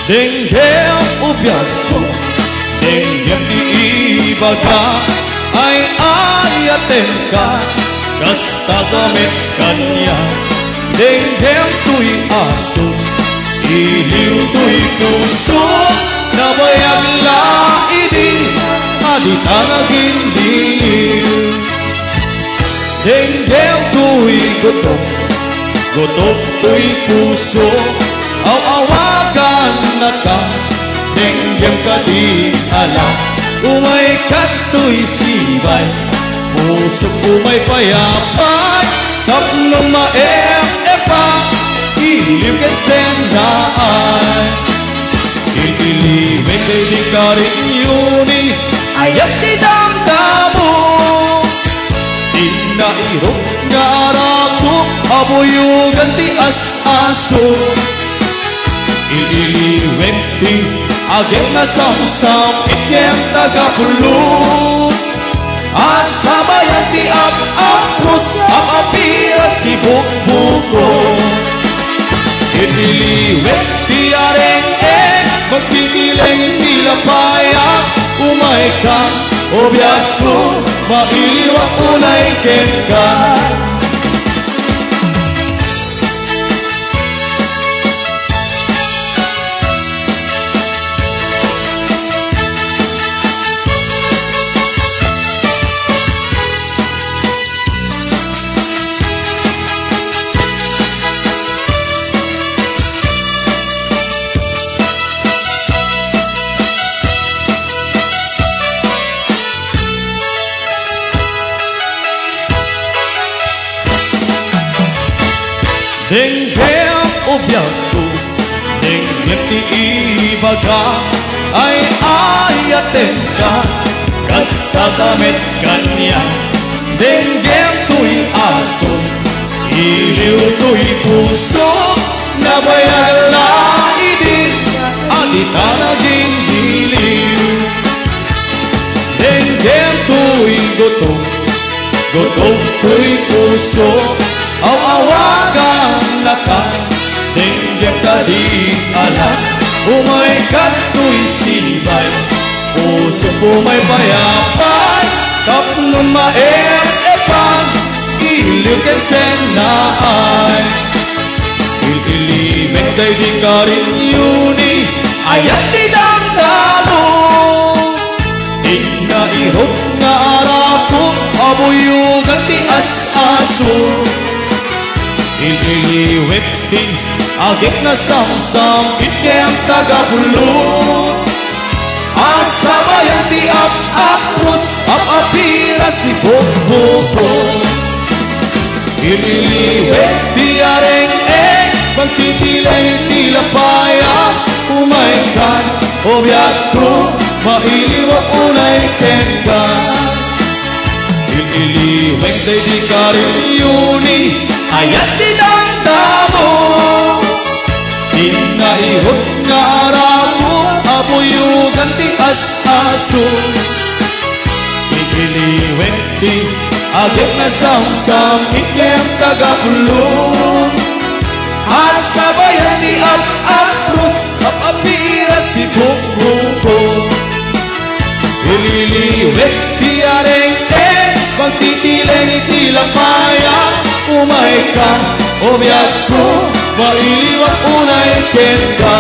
Denggem ubyadko, denggem iibaga, ay ayaten ka, kasta gamit kanya. Denggem tuy aso, iliw tuy puso, nabayag laidi, adita naging diliw. Denggem tuy gutok, gutok tuy puso, aw-awagan na ka, denggem ka di alam. Umay kato'y sibay, puso umay payapay, tapno maep-epa, iliw ka sendaan. Itiliwin kay di ka rin yuni, ayat di damdamo. Inairok nga arato, abuyugan di as-aso. Ililiwin di ageng na samsam, ikyem tagapulo. Asabayan di ap-apos, ap-apiras di bukbuko. Ililiwin di areng-eng, magpipileng nilapaya. Umay ka, o biyag ko, mailiwak unay ken ka. Denggem ubyadko, denggem di ibaga, ay ayaten ka, kasta gamit kanya. Denggem tuy aso, iliw tuy puso, nabayag laidi, adita naging diliw. Denggem tuy gutok, gutok tuy puso, aw-awagan na ka, denggem ka di alam. Umay kato'y sibay, puso umay payapay, tapno maep-epan, iliw kay sennaay. Ililiwin kay di ka rin yuni, ayat di damdamo. Inairok nga arato, abuyugan di as-aso. Ililiwit din agit na samsam, ikyem tagapulo. Asabayan di ap-apos, ap-apiras di bukbuko. Ililiwit di areng-eng, magpipilay nilapaya. Umay kan, o biyag ko, mailiwak unay ken ka. Ililiwit day di ka rin yuni, ayat di damdamo. Inairot nga arato, abuyugan di as-aso. Ililiwin di agit na samsam, ikyem tagapulo. Asabayan di ap-apros, ap-apiras di bukbuko. Ililiwin di areng-eng, pagtitileng itilapaya. Umay ka, o biyag ko, mailiwak unay ken ka.